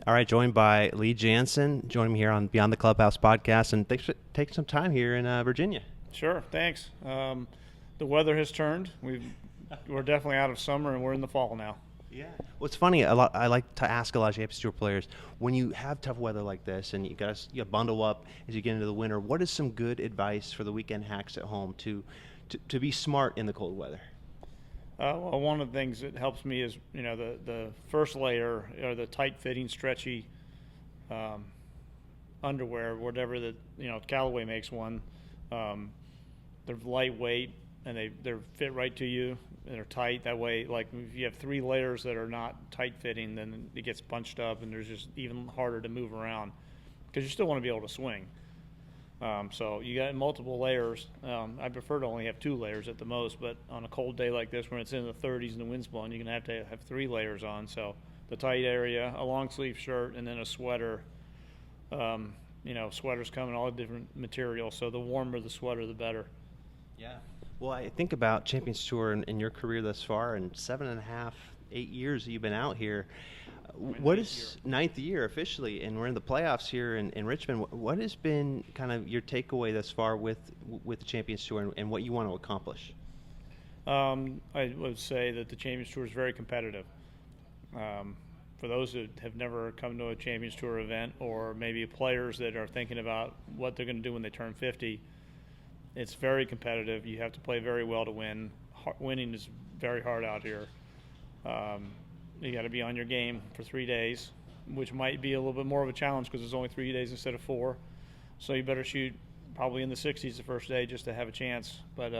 All right, joined by Lee Janzen. Joining me here on Beyond the Clubhouse podcast, and thanks for taking some time here in Virginia. Sure, thanks. The weather has turned. We're definitely out of summer and we're in the fall now. Yeah. Well, it's funny. I like to ask a lot of Champions Tour players, when you have tough weather like this and you bundle up as you get into the winter, what is some good advice for the weekend hacks at home to be smart in the cold weather? Well, one of the things that helps me is the first layer or the tight fitting, stretchy underwear, whatever that Callaway makes one. They're lightweight and they're fit right to you. And they're tight. That way, like if you have three layers that are not tight fitting, then it gets bunched up and there's just even harder to move around because you still want to be able to swing. So you got multiple layers. I prefer to only have two layers at the most, but on a cold day like this when it's in the 30s and the wind's blowing, you're going to have three layers on. So the tight area, a long sleeve shirt, and then a sweater. Sweaters come in all different materials, so the warmer the sweater, the better. Yeah. Well, I think about Champions Tour in your career thus far, and 7.5, 8 years that you've been out here. What is ninth year officially, and we're in the playoffs here in Richmond. What has been kind of your takeaway thus far with the Champions Tour and what you want to accomplish? I would say that the Champions Tour is very competitive. For those that have never come to a Champions Tour event, or maybe players that are thinking about what they're going to do when they turn 50, it's very competitive. You have to play very well to win. Winning is very hard out here. You got to be on your game for 3 days, which might be a little bit more of a challenge because it's only 3 days instead of 4. So you better shoot probably in the 60s the first day just to have a chance. But,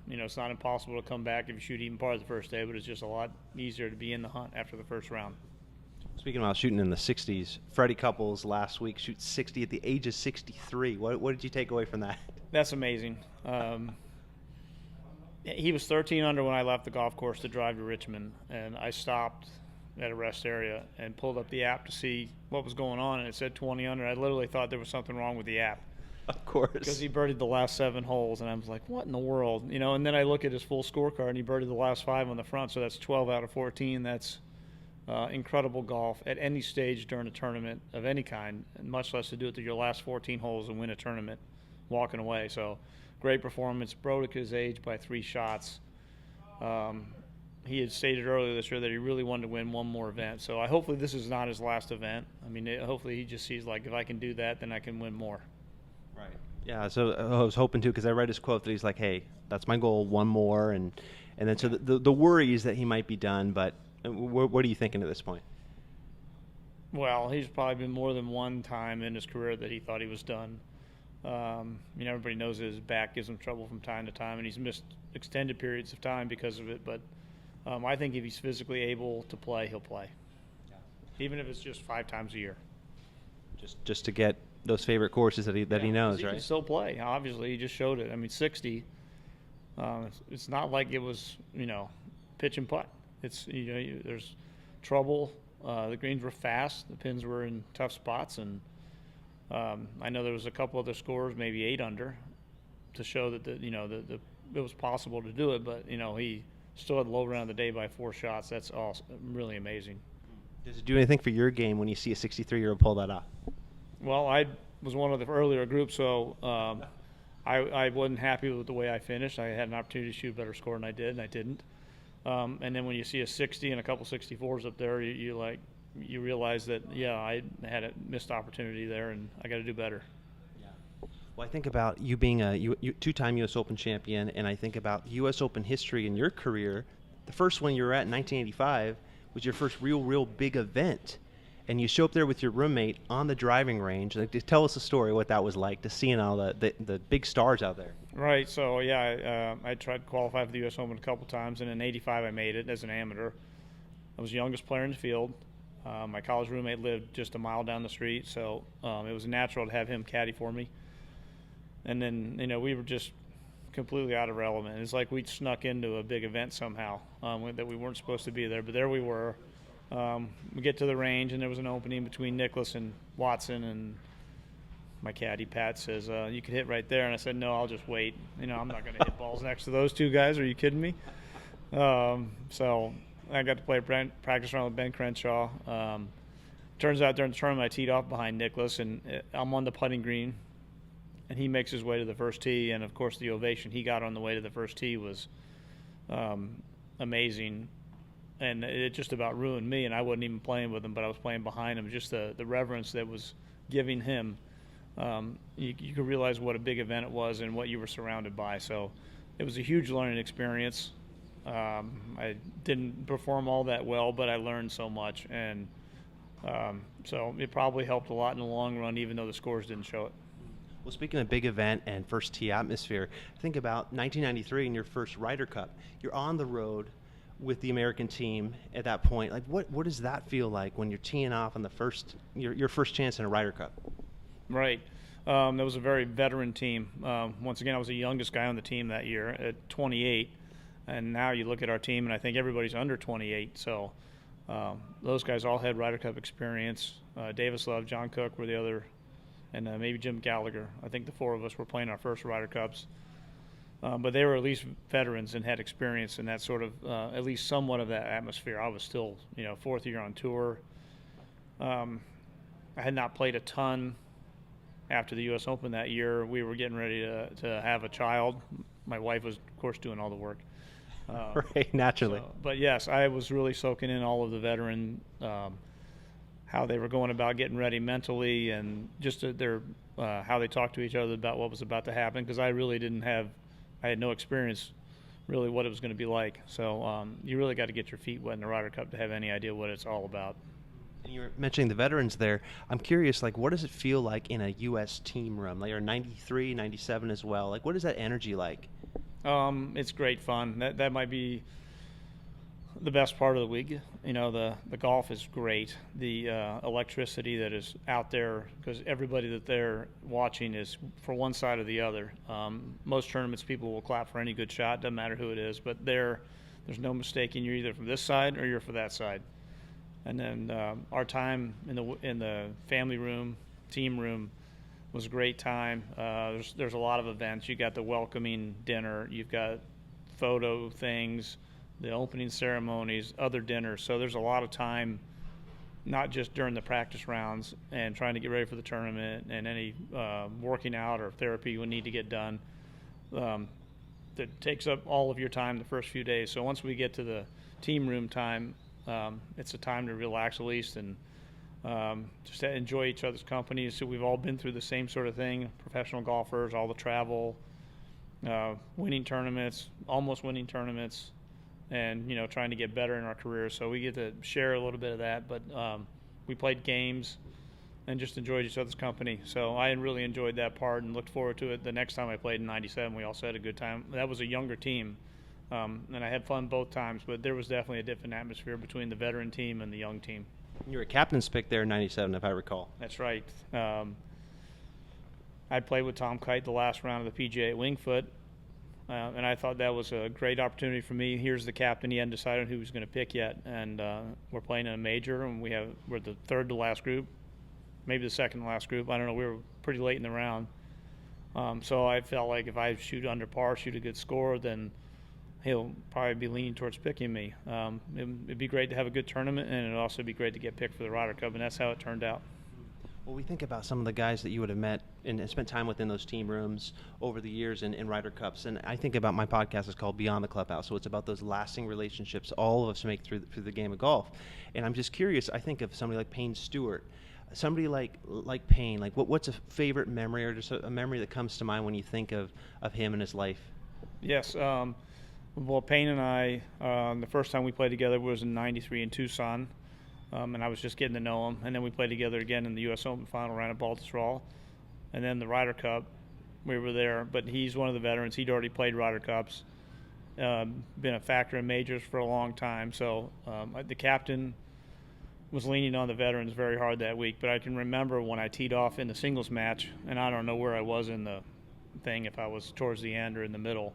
it's not impossible to come back if you shoot even part of the first day, but it's just a lot easier to be in the hunt after the first round. Speaking about shooting in the 60s, Freddie Couples last week shoots 60 at the age of 63. What did you take away from that? That's amazing. He was 13 under when I left the golf course to drive to Richmond, and I stopped at a rest area and pulled up the app to see what was going on, and it said 20 under. I literally thought there was something wrong with the app. Of course. Because he birdied the last 7 holes, and I was like, what in the world? And then I look at his full scorecard, and he birdied the last 5 on the front, so that's 12 out of 14. That's incredible golf at any stage during a tournament of any kind, and much less to do it to your last 14 holes and win a tournament walking away. So great performance. Broke his age by 3 shots. He had stated earlier this year that he really wanted to win one more event. So hopefully this is not his last event. I mean, hopefully he just sees, like, if I can do that, then I can win more. Right. Yeah, so I was hoping to, because I read his quote that he's like, hey, that's my goal, one more. And then so the worry is that he might be done, but what are you thinking at this point? Well, he's probably been more than one time in his career that he thought he was done. Everybody knows that his back gives him trouble from time to time, and he's missed extended periods of time because of it. But I think if he's physically able to play, he'll play, even if it's just 5 times a year. Just to get those favorite courses that he knows, he right? He can still play. Obviously, he just showed it. I mean, 60. It's not like it was pitch and putt. It's there's trouble. The greens were fast. The pins were in tough spots, and I know there was a couple other scores, maybe 8 under, to show that it was possible to do it. But he still had the low round of the day by 4 shots. That's awesome, really amazing. Does it do anything for your game when you see a 63-year-old pull that off? Well, I was one of the earlier group, so I wasn't happy with the way I finished. I had an opportunity to shoot a better score than I did, and I didn't. And then when you see a 60 and a couple 64s up there, you realize that, I had a missed opportunity there, and I got to do better. Yeah. Well, I think about you being a 2-time U.S. Open champion, and I think about U.S. Open history in your career. The first one you were at in 1985 was your first real big event, and you show up there with your roommate on the driving range. Like, tell us a story what that was like, to seeing all the big stars out there. Right. So I tried to qualify for the U.S. Open a couple times, and in '85 I made it as an amateur. I was the youngest player in the field. My college roommate lived just a mile down the street, so it was natural to have him caddy for me. And then we were just completely out of our element. It's like we snuck into a big event somehow that we weren't supposed to be there, but there we were. We get to the range, and there was an opening between Nicklaus and Watson, and my caddy, Pat, says, you could hit right there. And I said, no, I'll just wait. I'm not going to hit balls next to those 2 guys. Are you kidding me? So I got to play a practice round with Ben Crenshaw. turns out during the tournament I teed off behind Nicholas, and I'm on the putting green, and he makes his way to the first tee, and of course the ovation he got on the way to the first tee was amazing, and it just about ruined me, and I wasn't even playing with him, but I was playing behind him. Just the reverence that was giving him, you could realize what a big event it was and what you were surrounded by. So it was a huge learning experience. I didn't perform all that well, but I learned so much, and so it probably helped a lot in the long run, even though the scores didn't show it. Well, speaking of big event and first tee atmosphere, think about 1993 and your first Ryder Cup. You're on the road with the American team at that point. Like, what does that feel like when you're teeing off on the your first chance in a Ryder Cup? Right. That was a very veteran team. Once again, I was the youngest guy on the team that year at 28, and now you look at our team, and I think everybody's under 28. So those guys all had Ryder Cup experience. Davis Love, John Cook were the other, and maybe Jim Gallagher. I think the four of us were playing our first Ryder Cups. But they were at least veterans and had experience in that sort of, at least somewhat of that atmosphere. I was still, fourth year on tour. I had not played a ton after the U.S. Open that year. We were getting ready to have a child. My wife was, of course, doing all the work. Right, naturally. But yes, I was really soaking in all of the veteran, how they were going about getting ready mentally, and just their how they talked to each other about what was about to happen, because I had no experience really what it was going to be like. So you really got to get your feet wet in the Ryder Cup to have any idea what it's all about. And you were mentioning the veterans there. I'm curious, like, what does it feel like in a U.S. team room? Like, you're 93, 97 as well. Like, what is that energy like? It's great fun. That might be the best part of the week. The golf is great. The electricity that is out there, because everybody that they're watching is for one side or the other. Most tournaments, people will clap for any good shot, doesn't matter who it is, but there's no mistaking you're either from this side or you're for that side. And then our time in the family room, team room, was a great time. There's a lot of events. You got the welcoming dinner. You've got photo things, the opening ceremonies, other dinners. So there's a lot of time, not just during the practice rounds and trying to get ready for the tournament and any working out or therapy you would need to get done. That takes up all of your time the first few days. So once we get to the team room time, it's a time to relax at least and just to enjoy each other's company. So we've all been through the same sort of thing, professional golfers, all the travel, winning tournaments, almost winning tournaments, and trying to get better in our careers. So we get to share a little bit of that, but we played games and just enjoyed each other's company. So I really enjoyed that part and looked forward to it. The next time I played in '97, we also had a good time. That was a younger team, and I had fun both times, but there was definitely a different atmosphere between the veteran team and the young team. You were a captain's pick there in '97, if I recall. That's right. I played with Tom Kite the last round of the PGA at Wingfoot, and I thought that was a great opportunity for me. Here's the captain. He hadn't decided who he was going to pick yet, and we're playing in a major, and we're the third to last group, maybe the second to last group. I don't know. We were pretty late in the round. So I felt like if I shoot under par, shoot a good score, then he'll probably be leaning towards picking me. It'd be great to have a good tournament, and it'd also be great to get picked for the Ryder Cup, and that's how it turned out. Well, we think about some of the guys that you would have met and spent time with in those team rooms over the years in Ryder Cups, and I think about my podcast is called Beyond the Clubhouse, so it's about those lasting relationships all of us make through the game of golf. And I'm just curious, I think of somebody like Payne Stewart, somebody like Payne. Like, what's a favorite memory or just a memory that comes to mind when you think of him and his life? Yes. Well, Payne and I, the first time we played together was in '93 in Tucson, and I was just getting to know him. And then we played together again in the U.S. Open final round at Baltusrol. And then the Ryder Cup, we were there. But he's one of the veterans. He'd already played Ryder Cups, been a factor in majors for a long time. So the captain was leaning on the veterans very hard that week. But I can remember when I teed off in the singles match, and I don't know where I was in the thing, if I was towards the end or in the middle.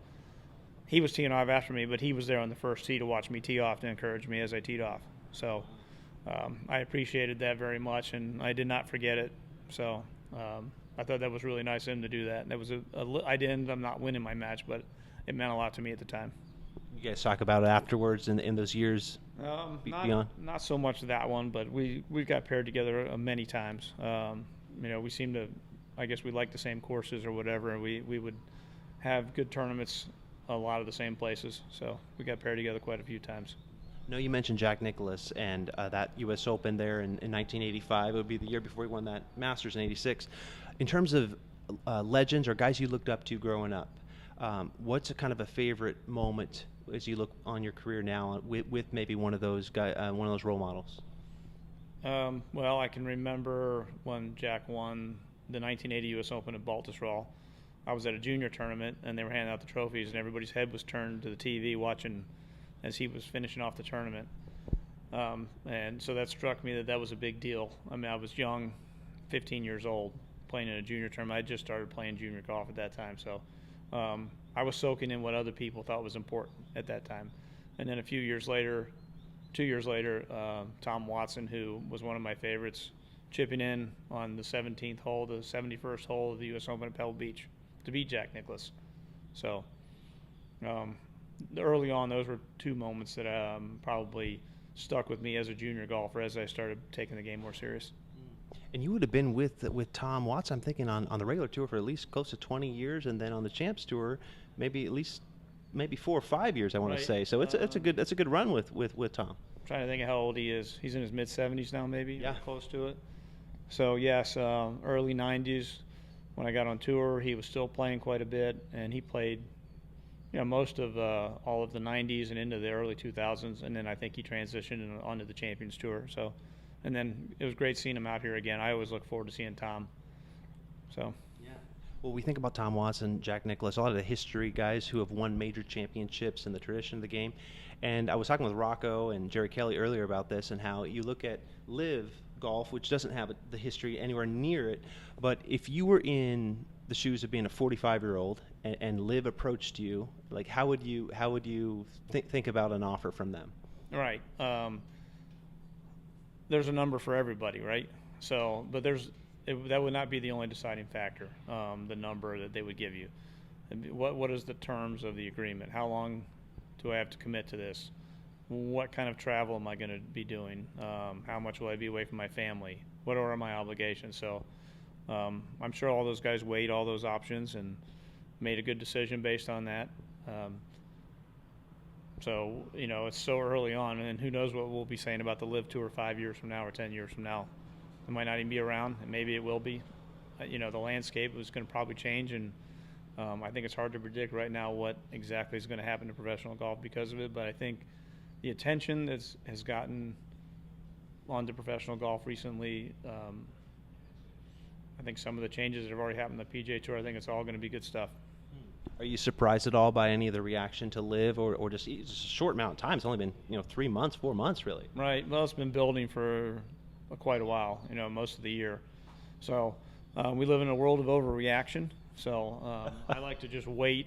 He was teeing off after me, but he was there on the first tee to watch me tee off to encourage me as I teed off. So I appreciated that very much, and I did not forget it. So I thought that was really nice of him to do that. That was I did end up not winning my match, but it meant a lot to me at the time. You guys talk about it afterwards in those years beyond? Not so much that one, but we got paired together many times. We seem to, I guess we like the same courses or whatever, and we would have good tournaments a lot of the same places. So we got paired together quite a few times. No, you mentioned Jack Nicklaus and that U.S. Open there in 1985. It would be the year before he won that Masters in '86. In terms of legends or guys you looked up to growing up, what's a kind of a favorite moment as you look on your career now with maybe one of those one of those role models? Well, I can remember when Jack won the 1980 U.S. Open at Baltusrol. I was at a junior tournament, and they were handing out the trophies, and everybody's head was turned to the TV watching as he was finishing off the tournament. And so that struck me that was a big deal. I mean, I was young, 15 years old, playing in a junior tournament. I just started playing junior golf at that time, so I was soaking in what other people thought was important at that time. And then 2 years later, Tom Watson, who was one of my favorites, chipping in on the 17th hole, the 71st hole of the U.S. Open at Pebble Beach to beat Jack Nicklaus. So early on, those were two moments that probably stuck with me as a junior golfer as I started taking the game more serious. And you would have been with Tom Watson, I'm thinking, on the regular tour for at least close to 20 years, and then on the Champs Tour, maybe 4 or 5 years, I want to say. So it's a good run with Tom. I'm trying to think of how old he is. He's in his mid-70s now, maybe. Yeah, close to it. So yes, early 90s when I got on tour, he was still playing quite a bit, and he played, most of all of the 90s and into the early 2000s, and then I think he transitioned onto the Champions Tour. So. And then it was great seeing him out here again. I always look forward to seeing Tom. So. Yeah. Well, we think about Tom Watson, Jack Nicklaus, a lot of the history guys who have won major championships in the tradition of the game. And I was talking with Rocco and Jerry Kelly earlier about this and how you look at LIV Golf, which doesn't have the history anywhere near it. But if you were in the shoes of being a 45-year-old and LIV approached you, like how would you think about an offer from them? Right. There's a number for everybody, right? So, but that would not be the only deciding factor, the number that they would give you. What is the terms of the agreement? How long do I have to commit to this? What kind of travel am I going to be doing? How much will I be away from my family? What are my obligations? So I'm sure all those guys weighed all those options and made a good decision based on that. So, it's so early on, and who knows what we'll be saying about the LIV Tour 5 years from now or 10 years from now. It might not even be around, and maybe it will be. The landscape is going to probably change, and I think it's hard to predict right now what exactly is going to happen to professional golf because of it. But I think the attention that has gotten onto professional golf recently, I think some of the changes that have already happened on the PGA Tour, I think it's all going to be good stuff. Are you surprised at all by any of the reaction to LIV, or just a short amount of time? It's only been 3 months, 4 months, really. Right. Well, it's been building for quite a while. Most of the year. So we live in a world of overreaction. So I like to just wait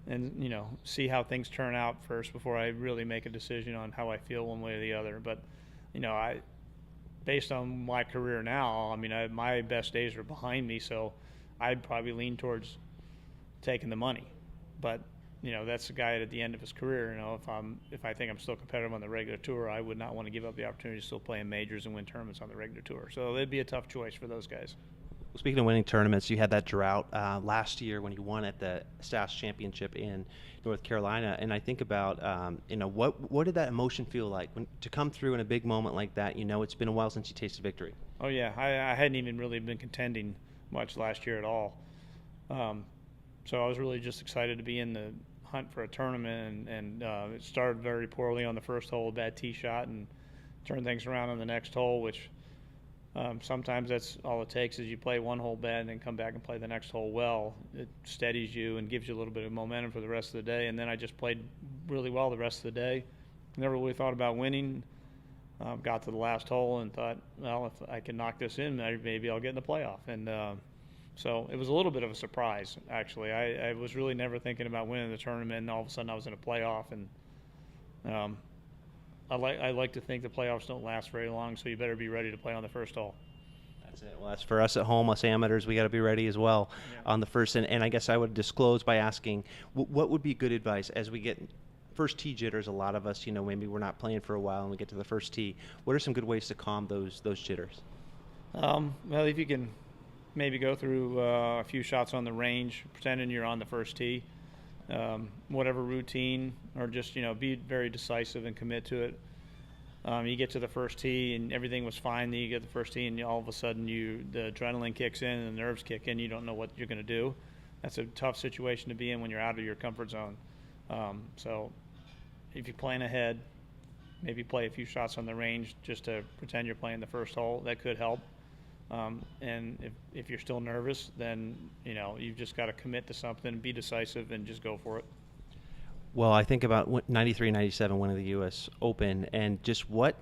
and see how things turn out first before I really make a decision on how I feel one way or the other. But based on my career now, my best days are behind me. So I'd probably lean towards taking the money, but that's the guy at the end of his career. If I think I'm still competitive on the regular tour, I would not want to give up the opportunity to still play in majors and win tournaments on the regular tour. So it'd be a tough choice for those guys. Well, speaking of winning tournaments, you had that drought last year when you won at the SAS Championship in North Carolina, and I think about what did that emotion feel like to come through in a big moment like that? It's been a while since you tasted victory. Oh yeah, I hadn't even really been contending much last year at all. So I was really just excited to be in the hunt for a tournament, and it started very poorly on the first hole, a bad tee shot, and turned things around on the next hole, which sometimes that's all it takes is you play one hole bad and then come back and play the next hole well. It steadies you and gives you a little bit of momentum for the rest of the day, and then I just played really well the rest of the day. Never really thought about winning. Got to the last hole and thought, well, if I can knock this in, maybe I'll get in the playoff. And so it was a little bit of a surprise, actually. I was really never thinking about winning the tournament, and all of a sudden I was in a playoff. And I like to think the playoffs don't last very long, so you better be ready to play on the first hole. That's it. Well, that's for us at home, us amateurs. We got to be ready as well on the first. And I guess I would disclose by asking, what would be good advice as we get first tee jitters. A lot of us, maybe we're not playing for a while and we get to the first tee. What are some good ways to calm those jitters? Well, if you can maybe go through a few shots on the range, pretending you're on the first tee, whatever routine, or just be very decisive and commit to it. You get to the first tee and everything was fine. Then you get the first tee and all of a sudden the adrenaline kicks in and the nerves kick in. You don't know what you're going to do. That's a tough situation to be in when you're out of your comfort zone. So if you plan ahead, maybe play a few shots on the range just to pretend you're playing the first hole. That could help. And if you're still nervous, then you've just got to commit to something, be decisive, and just go for it. Well, I think about 93, 97 winning the U.S. Open, and just what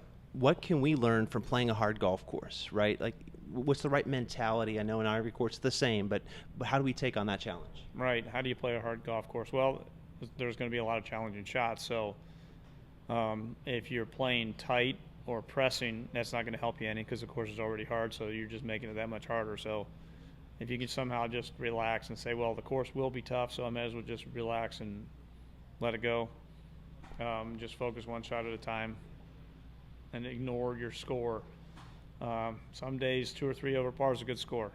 can we learn from playing a hard golf course, right? Like, what's the right mentality? I know in Ivory Coast it's the same, but how do we take on that challenge? Right. How do you play a hard golf course? Well, there's going to be a lot of challenging shots. So if you're playing tight or pressing, that's not going to help you any because the course is already hard, so you're just making it that much harder. So if you can somehow just relax and say, well, the course will be tough, so I might as well just relax and let it go. Just focus one shot at a time and ignore your score. Some days 2 or 3 over par is a good score.